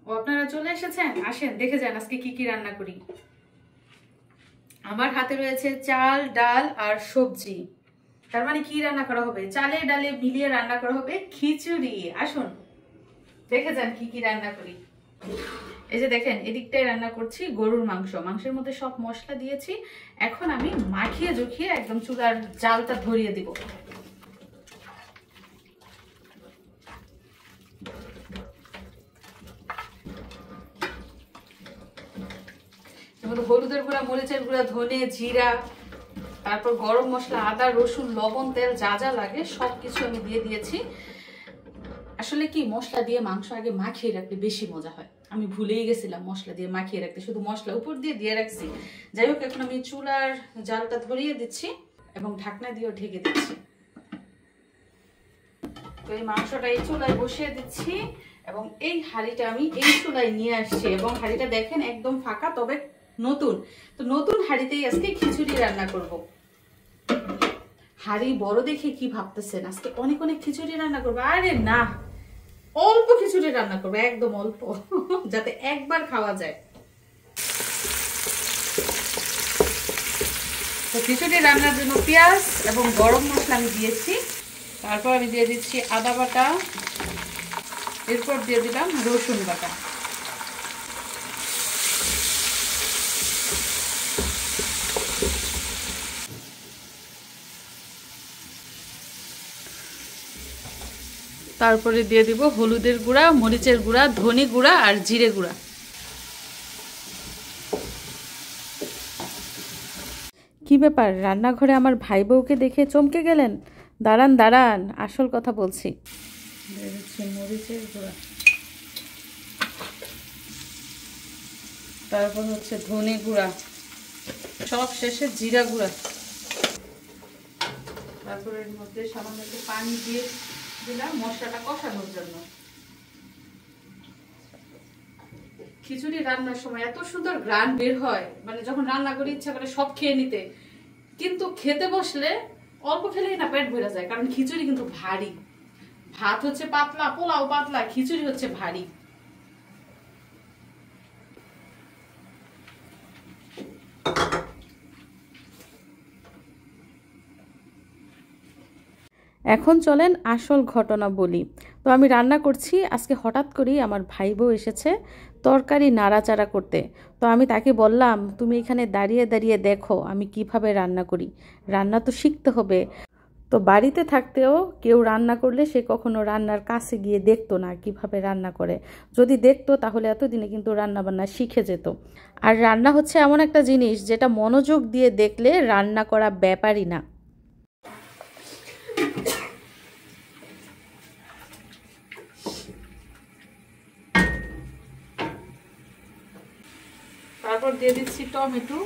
ও আপনারা চলে এসেছেন, আসেন দেখে যান আজকে কি কি রান্না করি। আমার হাতে রয়েছে চাল, ডাল আর সবজি। তার মানে কি রান্না করা হবে? চালে ডালে মিলিয়ে রান্না করা হবে খিচুড়ি। আসুন দেখে যান কি কি রান্না করি। এই যে দেখেন, এদিকটায় রান্না করছি গরুর মাংস। মাংসের মধ্যে সব মশলা দিয়েছি। এখন আমি মাখিয়ে জুখিয়ে একদম চুলার জালটা ধরিয়ে দিব। হলুদের গুঁড়া, মরিচের গুঁড়া, ধনে, জিরা, তারপর গরম মশলা, আদা, রসুন, লবণ, তেল যা যা লাগে সবকিছু আমি দিয়ে দিয়েছি। আসলে কি, মশলা দিয়ে মাংস আগে মাখিয়ে রাখলে বেশি মজা হয়। আমি ভুলেই গেছিলাম মশলা দিয়ে মাখিয়ে রাখতে, শুধু মশলা উপর দিয়ে রাখছি। যাই হোক, এখন আমি চুলার জালটা ধরিয়ে দিচ্ছি এবং ঢাকনা দিয়েও ঢেকে দিচ্ছি। তো এই মাংসটা এই চুলায় বসিয়ে দিচ্ছি এবং এই হাঁড়িটা আমি এই চুলায় নিয়ে আসছি এবং হাঁড়িটা দেখেন একদম ফাঁকা, তবে নতুন। তো নতুন হাঁড়িতেই আজকে খিচুড়ি রান্না করব। হাঁড়ি বড় দেখে কি ভাবতেছেন আজকে অনেক অনেক খিচুড়ি রান্না করবো? আরে না, অল্প খিচুড়ি রান্না করবো, একদম অল্প, যাতে একবার খাওয়া যায়। তো খিচুড়ি রান্নার জন্য পেঁয়াজ এবং গরম মশলা আমি দিয়েছি। তারপর আমি দিয়ে দিচ্ছি আদা বাটা, এরপর দিয়ে দিলাম রসুন বাটা। তারপরে দিয়ে দিব হলুদের গুঁড়া, মরিচের গুঁড়া, ধনে গুঁড়া আর জিরে গুঁড়া। কি ব্যাপার, রান্নাঘরে আমার ভাই বউকে দেখে চমকে গেলেন? দাঁড়ান দাঁড়ান, আসল কথা বলছি। দিয়ে দিচ্ছি মরিচের গুঁড়া, তারপর হচ্ছে ধনে গুঁড়া, সব শেষে জিরা গুঁড়া। তারপর এর মধ্যে সামান্য একটু পানি দিয়ে দিলাম মশলাটা কষানোর জন্য। খিচুড়ি রান্নার সময় এত সুন্দর ঘ্রাণ বের হয়, মানে যখন রান্না করি ইচ্ছা করে সব খেয়ে নিতে, কিন্তু খেতে বসলে অল্প খেলেই না পেট ভরে যায়। কারণ খিচুড়ি কিন্তু ভারী। ভাত হচ্ছে পাতলা, পোলাও পাতলা, খিচুড়ি হচ্ছে ভারী। এখন চলেন আসল ঘটনা বলি। তো আমি রান্না করছি, আজকে হঠাৎ করেই আমার ভাই বউ এসেছে তরকারি নাড়াচাড়া করতে। তো আমি তাকে বললাম, তুমি এখানে দাঁড়িয়ে দাঁড়িয়ে দেখো আমি কিভাবে রান্না করি, রান্না তো শিখতে হবে। তো বাড়িতে থাকতেও কেউ রান্না করলে সে কখনো রান্নার কাছে গিয়ে দেখতো না কিভাবে রান্না করে। যদি দেখতো তাহলে এতদিনে কিন্তু রান্না বান্না শিখে যেত। আর রান্না হচ্ছে এমন একটা জিনিস যেটা মনোযোগ দিয়ে দেখলে রান্না করা ব্যাপারই না। তারপর দিয়ে দিচ্ছি টমেটো।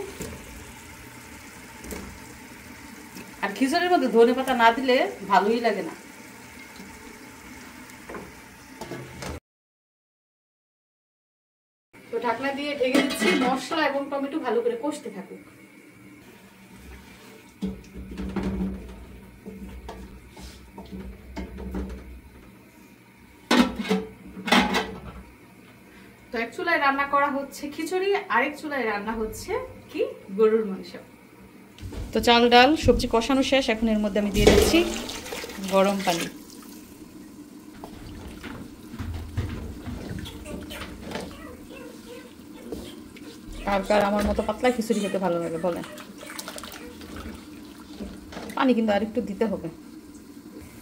আর খিচুড়ির মধ্যে ধনে পাতা না দিলে ভালোই লাগে না। তো ঢাকনা দিয়ে ঢেকে দিচ্ছি, মশলা এবং টমেটো ভালো করে কষতে থাকুক। তো এক চুলায় রান্না করা হচ্ছে খিচুড়ি, আরেক চুলায় রান্না হচ্ছে কি, গরুর মাংস। তো চাল ডাল সবজি কষানো শেষ, এখন এর মধ্যে আমি দিয়ে দিচ্ছি গরম পানি। কার কার আমার মতো পাতলা খিচুড়ি খেতে ভালো লাগে বলেন? পানি কিন্তু আরেকটু দিতে হবে।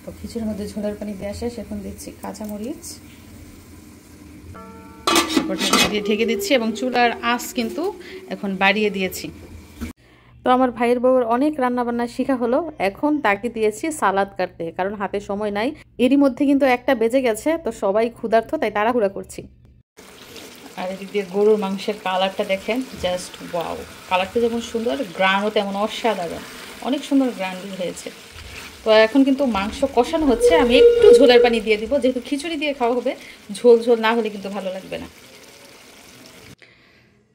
তো খিচুড়ির মধ্যে ঝোলের পানি দেওয়া শেষ, এখন দিচ্ছি কাঁচামরিচ, দিয়ে ঢেকে দিচ্ছি এবং চুলার আঁচ কিন্তু এখন বাড়িয়ে দিয়েছি। তো আমার ভাইয়ের বউর অনেক রান্নাবান্না শেখা হলো, এখন তাকে দিয়েছি সালাদ কাটতে, কারণ হাতে সময় নাই। এরই মধ্যে কিন্তু 1টা বেজে গেছে, তো সবাই ক্ষুধার্ত, তাই তাড়াহুড়া করছি। আর এদিক দিয়ে গরুর মাংসের কালারটা দেখেন, জাস্ট ওয়াও! কালারটা যেমন সুন্দর, গ্রানও তেমন অসাধারণ, অনেক সুন্দর গ্রান হয়েছে। তো এখন কিন্তু মাংস কষানো হচ্ছে, আমি একটু ঝোলের পানি দিয়ে দিব, যেহেতু খিচুড়ি দিয়ে খাওয়া হবে, ঝোল ঝোল না হলে কিন্তু ভালো লাগবে না।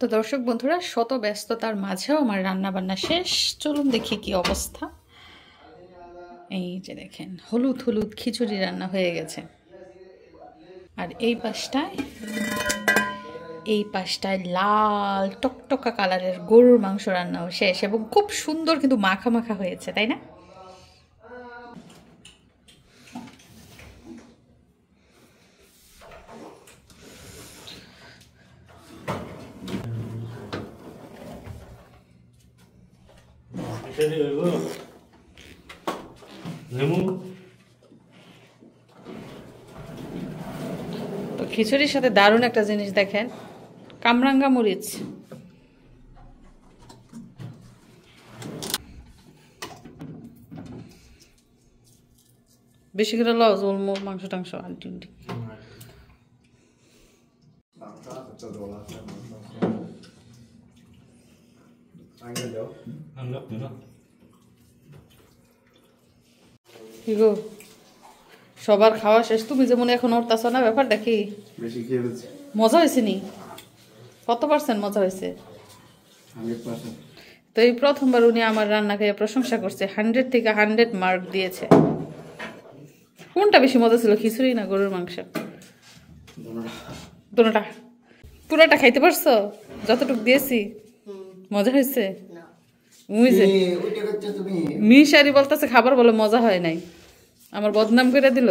তো দর্শক বন্ধুরা, শত ব্যস্ততার মাঝেও আমার রান্না বান্না শেষ। চলুন দেখি কি অবস্থা। এই যে দেখেন, হলুদ হলুদ খিচুড়ি রান্না হয়ে গেছে। আর এই পাশটায় এই পাশটায় লাল টকটকা কালারের গরুর মাংস রান্নাও শেষ এবং খুব সুন্দর কিন্তু মাখা মাখা হয়েছে, তাই না? তো খিচুড়ির সাথে দারুণ একটা জিনিস দেখেন, কামরাঙ্গা মরিচ। বেশি করে লস মাংস টাংস আন্টি উন্টি। কি গো, সবার খাওয়া শেষ, তুমি যেমন এখন উঠতেছ না, ব্যাপার দেখি মজা হয়েছে নি? কত পার্সেন্ট মজা হয়েছে? তো এই প্রথমবার উনি আমার রান্না খেয়ে প্রশংসা করছে, 100 থেকে 100 মার্ক দিয়েছে। কোনটা বেশি মজা ছিল, খিচুড়ি না গরুর মাংস? দুটোটা। পুরোটা খাইতে পারছো যতটুকু দিয়েছি? মজা হয়েছে? মিশারি বলতেছে খাবার বলে মজা হয় নাই, আমার বদনাম করে দিল।